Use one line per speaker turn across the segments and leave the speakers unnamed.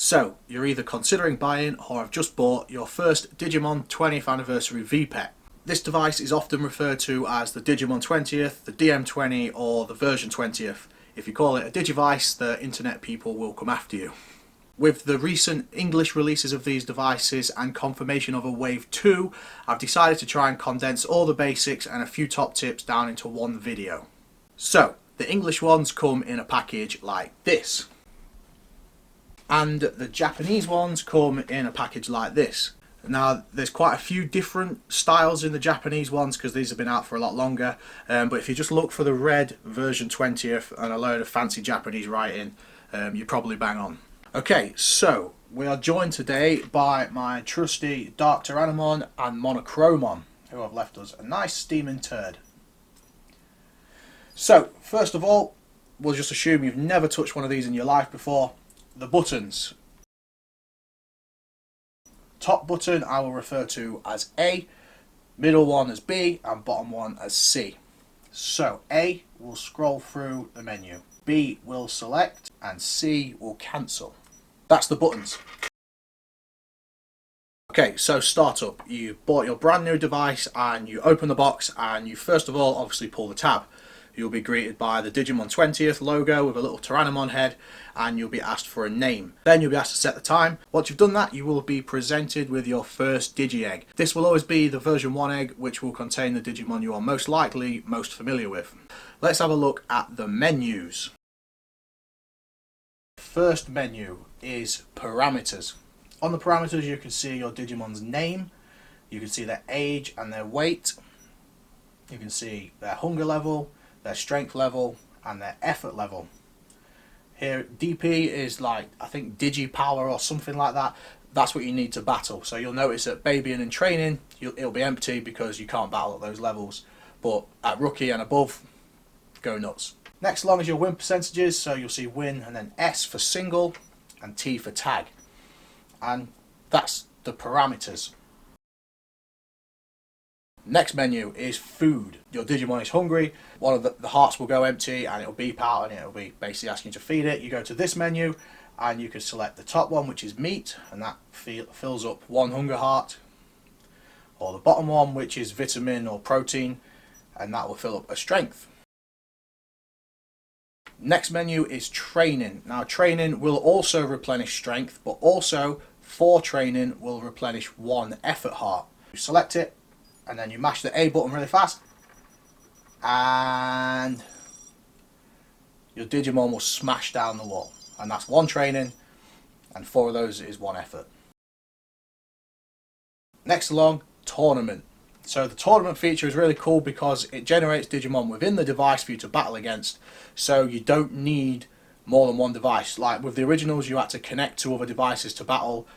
So, you're either considering buying or have just bought your first Digimon 20th anniversary V-Pet. This device is often referred to as the Digimon 20th, the DM20 or the Ver.20th. If you call it a Digivice, the internet people will come after you. With the recent English releases of these devices and confirmation of a Wave 2, I've decided to try and condense all the basics and a few top tips down into one video. So, the English ones come in a package like this. And the Japanese ones come in a package like this. Now, there's quite a few different styles in the Japanese ones because these have been out for a lot longer. But if you just look for the red version 20th and a load of fancy Japanese writing, you're probably bang on. Okay, so we are joined today by my trusty Dark Tyrannomon and Monochromon, who have left us a nice steaming turd. So, first of all, we'll just assume you've never touched one of these in your life before. The buttons. Top button I will refer to as A, middle one as B, and bottom one as C. So A will scroll through the menu, B will select, and C will cancel. That's the buttons. Okay, so startup. You bought your brand new device and you open the box and you first of all obviously pull the tab. You'll be greeted by the Digimon 20th logo with a little Tyrannomon head, and you'll be asked for a name. Then you'll be asked to set the time. Once you've done that, you will be presented with your first Digi-Egg. This will always be the version 1 egg, which will contain the Digimon you are most likely most familiar with. Let's have a look at the menus. First menu is parameters. On the parameters you can see your Digimon's name, you can see their age and their weight, you can see their hunger level, their strength level and their effort level. Here DP is like, I think Digi Power or something like that. That's what you need to battle. So you'll notice at baby and in training it'll be empty because you can't battle at those levels, but at rookie and above, go nuts. Next along is your win percentages, so you'll see win and then S for single and T for tag, and that's the parameters. Next menu is food. Your Digimon is hungry, one of the hearts will go empty and it'll beep out and it'll be basically asking you to feed it. You go to this menu and you can select the top one, which is meat, and that fills up one hunger heart, or the bottom one, which is vitamin or protein, and that will fill up a strength. Next menu is training. Now training will also replenish strength, but also for training will replenish one effort heart. You select it and then you mash the A button really fast and your Digimon will smash down the wall, and that's one training and 4 of those is one effort. Next along, tournament. So the tournament feature is really cool because it generates Digimon within the device for you to battle against, so you don't need more than one device. Like with the originals you had to connect to other devices to battle.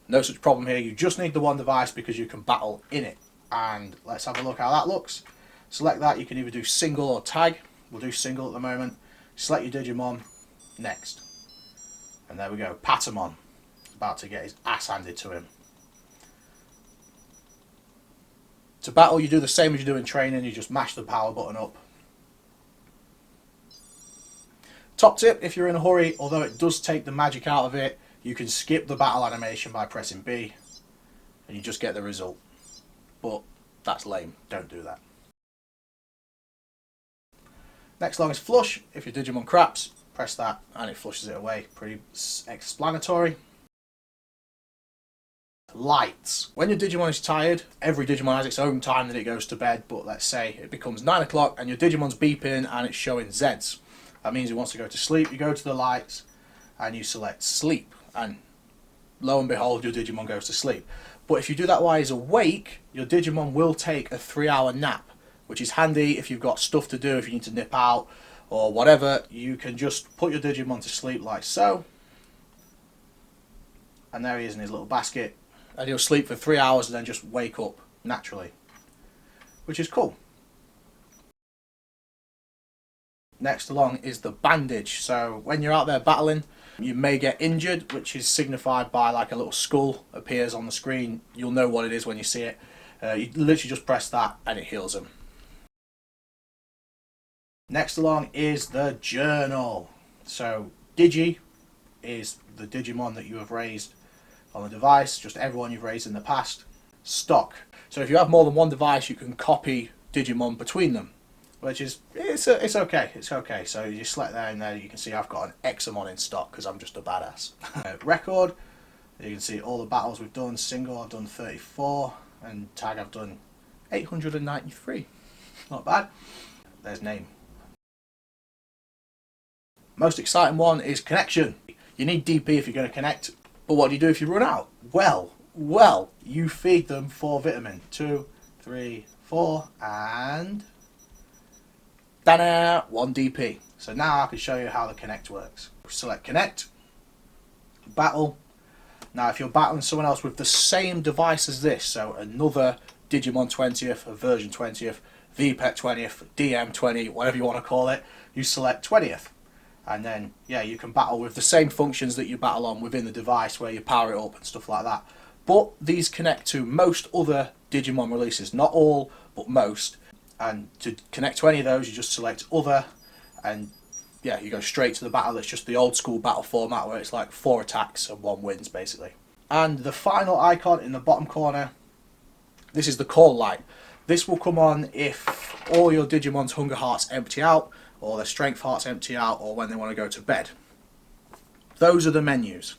No such problem here, you just need the one device because you can battle in it. And let's have a look how that looks. Select that, you can either do single or tag. We'll do single at the moment. Select your Digimon, next. And there we go, Patamon. About to get his ass handed to him. To battle you do the same as you do in training, you just mash the power button up. Top tip, if you're in a hurry, although it does take the magic out of it, you can skip the battle animation by pressing B and you just get the result. But that's lame, don't do that. Next along is flush. If your Digimon craps, press that and it flushes it away. Pretty explanatory. Lights. When your Digimon is tired, every Digimon has its own time that it goes to bed, but let's say it becomes 9 o'clock and your Digimon's beeping and it's showing Zs. That means it wants to go to sleep. You go to the lights and you select sleep, and lo and behold your Digimon goes to sleep. But if you do that while he's awake, your Digimon will take a 3-hour nap, which is handy if you've got stuff to do, if you need to nip out or whatever. You can just put your Digimon to sleep like so, and there he is in his little basket, and he'll sleep for 3 hours and then just wake up naturally, which is cool. Next along is the bandage. So when you're out there battling, you may get injured, which is signified by like a little skull appears on the screen. You'll know what it is when you see it. You literally just press that and it heals them. Next along is the journal. So Digi is the Digimon that you have raised on the device, just everyone you've raised in the past. Stock. So if you have more than one device, you can copy Digimon between them, which is, it's okay, it's okay. So you select there, and there you can see I've got an Examon in stock because I'm just a badass. Record, you can see all the battles we've done. Single, I've done 34, and tag, I've done 893. Not bad. There's name. Most exciting one is connection. You need DP if you're going to connect, but what do you do if you run out? Well, you feed them 4 vitamin. 2, 3, 4, and ta-da, 1 DP. So now I can show you how the connect works. Select connect, battle. Now if you're battling someone else with the same device as this, so another Digimon 20th, a version 20th, Ver.20th, DM20, whatever you want to call it, you select 20th. And then, yeah, you can battle with the same functions that you battle on within the device, where you power it up and stuff like that. But these connect to most other Digimon releases. Not all, but most. And to connect to any of those, you just select other, and yeah, you go straight to the battle. It's just the old school battle format where it's like 4 attacks and 1 wins, basically. And the final icon in the bottom corner, this is the call light. This will come on if all your Digimon's hunger hearts empty out, or their strength hearts empty out, or when they want to go to bed. Those are the menus.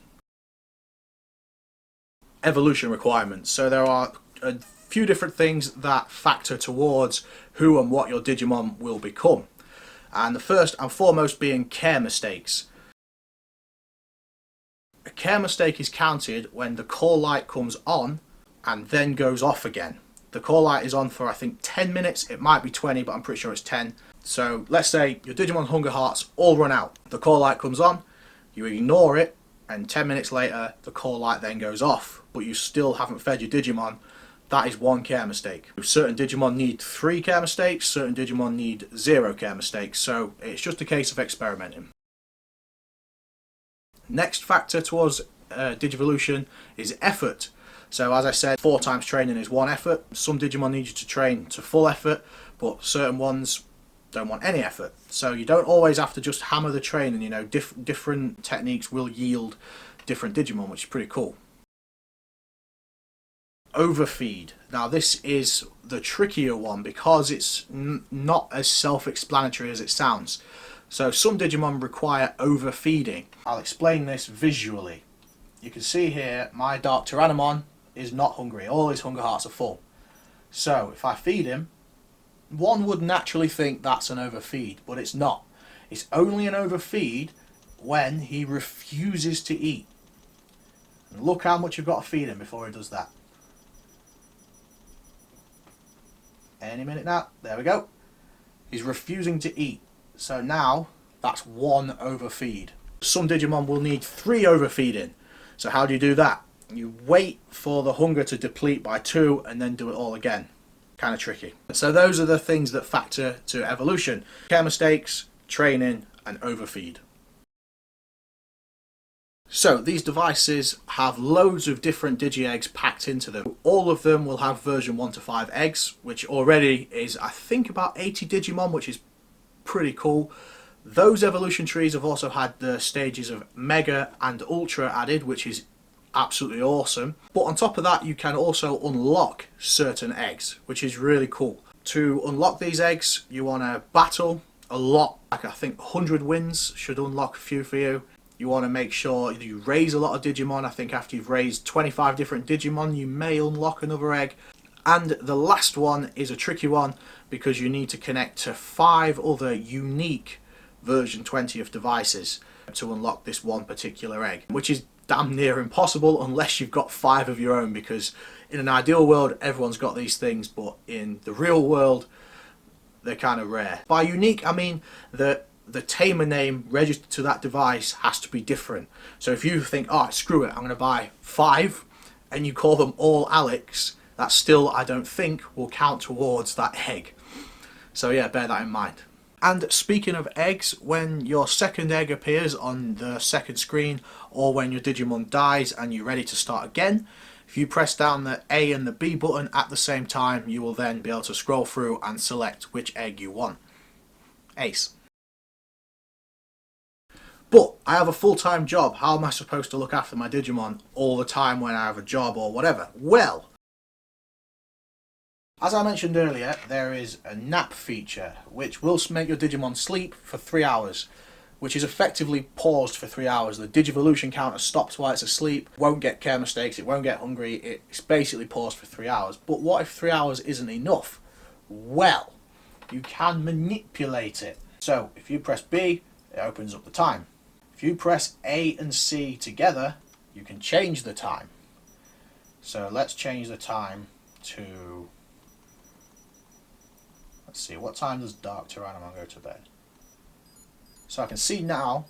Evolution requirements. So there are a few different things that factor towards who and what your Digimon will become. And the first and foremost being care mistakes. A care mistake is counted when the call light comes on and then goes off again. The call light is on for, I think, 10 minutes. It might be 20, but I'm pretty sure it's 10. So let's say your Digimon Hunger Hearts all run out. The call light comes on, you ignore it, and 10 minutes later the call light then goes off, but you still haven't fed your Digimon. That is 1 care mistake. Certain Digimon need 3 care mistakes, certain Digimon need 0 care mistakes, so it's just a case of experimenting. Next factor towards Digivolution is effort. So as I said, 4 times training is 1 effort. Some Digimon need you to train to full effort, but certain ones don't want any effort. So you don't always have to just hammer the training, you know, different techniques will yield different Digimon, which is pretty cool. Overfeed. Now this is the trickier one because it's not as self-explanatory as it sounds. So some Digimon require overfeeding. I'll explain this visually. You can see here my Dark Tyrannomon is not hungry. All his hunger hearts are full. So if I feed him, one would naturally think that's an overfeed, but it's not. It's only an overfeed when he refuses to eat. And look how much you've got to feed him before he does that. Any minute now. There we go. He's refusing to eat. So now that's 1 overfeed. Some Digimon will need 3 overfeeding. So how do you do that? You wait for the hunger to deplete by 2 and then do it all again. Kind of tricky. So those are the things that factor to evolution. Care mistakes, training, and overfeed. So these devices have loads of different Digi-eggs packed into them. All of them will have version 1 to 5 eggs, which already is, I think, about 80 Digimon, which is pretty cool. Those evolution trees have also had the stages of Mega and Ultra added, which is absolutely awesome. But on top of that, you can also unlock certain eggs, which is really cool. To unlock these eggs, you want to battle a lot, like I think 100 wins should unlock a few for you. You want to make sure you raise a lot of Digimon. I think after you've raised 25 different Digimon, you may unlock another egg. And the last one is a tricky one because you need to connect to 5 other unique version 20th devices to unlock this one particular egg, which is damn near impossible unless you've got 5 of your own, because in an ideal world everyone's got these things, but in the real world they're kind of rare. By unique I mean that the tamer name registered to that device has to be different. So if you think, oh screw it, I'm going to buy 5, and you call them all Alex, that still I don't think will count towards that egg. So yeah, bear that in mind. And speaking of eggs, when your second egg appears on the second screen, or when your Digimon dies and you're ready to start again, if you press down the A and the B button at the same time, you will then be able to scroll through and select which egg you want. Ace. But I have a full-time job. How am I supposed to look after my Digimon all the time when I have a job or whatever? Well, as I mentioned earlier, there is a nap feature which will make your Digimon sleep for 3 hours, which is effectively paused for 3 hours. The Digivolution counter stops while it's asleep, won't get care mistakes, it won't get hungry, it's basically paused for 3 hours. But what if 3 hours isn't enough? Well, you can manipulate it. So if you press B, it opens up the time. If you press A and C together, you can change the time. So let's change the time to, let's see, what time does Dark Tyrannomon go to bed? So I can see now,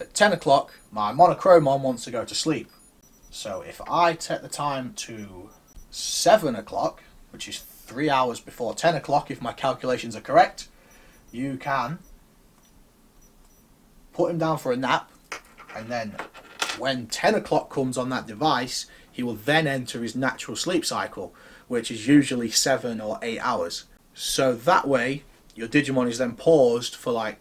at 10 o'clock, my Monochromon wants to go to sleep. So if I set the time to 7 o'clock, which is 3 hours before 10 o'clock if my calculations are correct, you can put him down for a nap, and then when 10 o'clock comes on that device, he will then enter his natural sleep cycle, which is usually 7 or 8 hours. So that way, your Digimon is then paused for like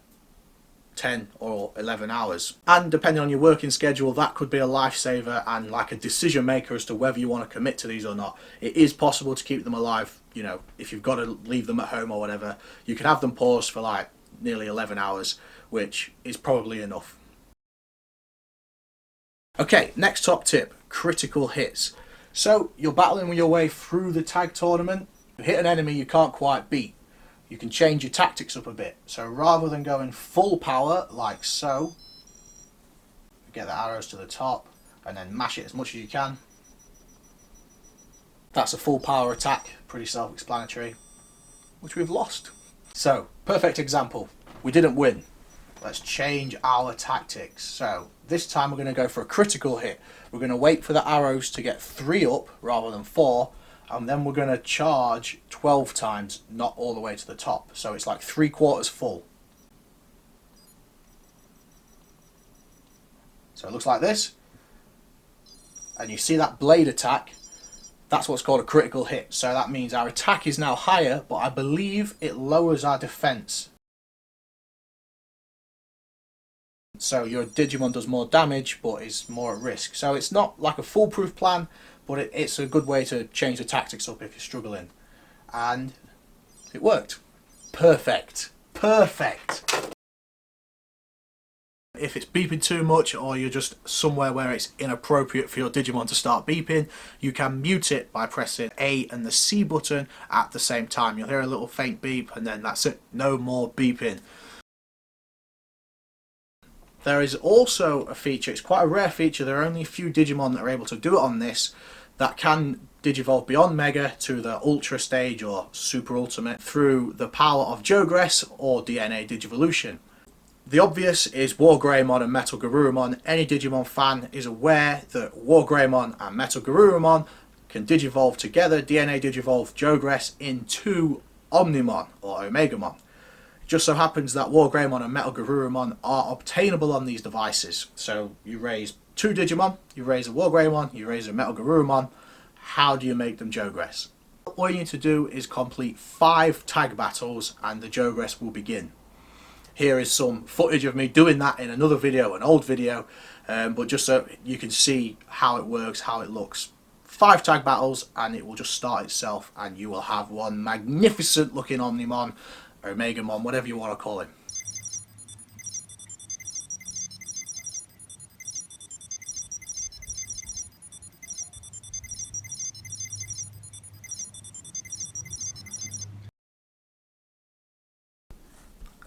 10 or 11 hours. And depending on your working schedule, that could be a lifesaver and like a decision maker as to whether you want to commit to these or not. It is possible to keep them alive, you know, if you've got to leave them at home or whatever. You can have them paused for like nearly 11 hours, which is probably enough. Okay, next top tip, critical hits. So you're battling your way through the tag tournament, you hit an enemy you can't quite beat. You can change your tactics up a bit. So rather than going full power like so, get the arrows to the top and then mash it as much as you can. That's a full power attack, pretty self-explanatory, which we've lost. So, perfect example, we didn't win. Let's change our tactics. So this time we're going to go for a critical hit. We're going to wait for the arrows to get 3 up rather than 4, and then we're going to charge 12 times, not all the way to the top. So it's like 3/4 full. So it looks like this. And you see that blade attack? That's what's called a critical hit. So that means our attack is now higher, but I believe it lowers our defense. So your Digimon does more damage, but is more at risk. So it's not like a foolproof plan, but it's a good way to change the tactics up if you're struggling. And it worked. Perfect. Perfect. If it's beeping too much, or you're just somewhere where it's inappropriate for your Digimon to start beeping, you can mute it by pressing A and the C button at the same time. You'll hear a little faint beep, and then that's it. No more beeping. There is also a feature, it's quite a rare feature, there are only a few Digimon that are able to do it on this, that can Digivolve beyond Mega to the Ultra stage or Super Ultimate through the power of Jogress or DNA Digivolution. The obvious is Wargreymon and Metal Garurumon. Any Digimon fan is aware that Wargreymon and Metal Garurumon can Digivolve together, DNA Digivolve Jogress into Omnimon or Omegamon. Just so happens that Wargreymon and Metal Garurumon are obtainable on these devices. So you raise 2 Digimon, you raise a Wargreymon, you raise a Metal Garurumon. How do you make them Jogress? All you need to do is complete 5 tag battles and the Jogress will begin. Here is some footage of me doing that in another video, an old video, but just so you can see how it works, how it looks. 5 tag battles and it will just start itself and you will have one magnificent looking Omnimon, Omegamon, whatever you want to call him.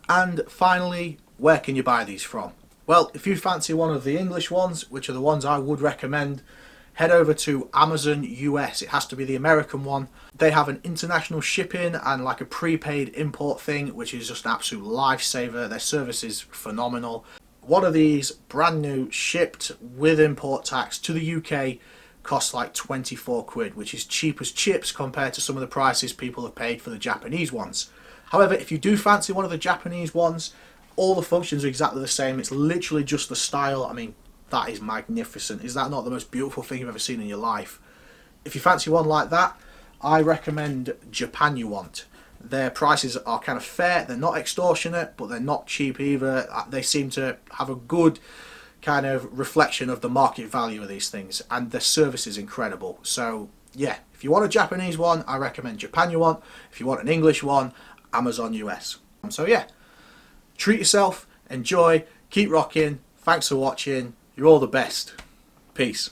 And finally, where can you buy these from? Well, if you fancy one of the English ones, which are the ones I would recommend, head over to Amazon US. It has to be the American one. They have an international shipping and like a prepaid import thing, which is just an absolute lifesaver. Their service is phenomenal. One of these, brand new, shipped with import tax to the UK, costs like 24 quid, which is cheap as chips compared to some of the prices people have paid for the Japanese ones. However, if you do fancy one of the Japanese ones, all the functions are exactly the same. It's literally just the style. I mean, that is magnificent. Is that not the most beautiful thing you've ever seen in your life? If you fancy one like that, I recommend JapanYouWant. Their prices are kind of fair. They're not extortionate, but they're not cheap either. They seem to have a good kind of reflection of the market value of these things, and the service is incredible. So yeah, if you want a Japanese one, I recommend JapanYouWant. If you want an English one, Amazon US. So yeah, treat yourself, enjoy, keep rocking. Thanks for watching. You're all the best. Peace.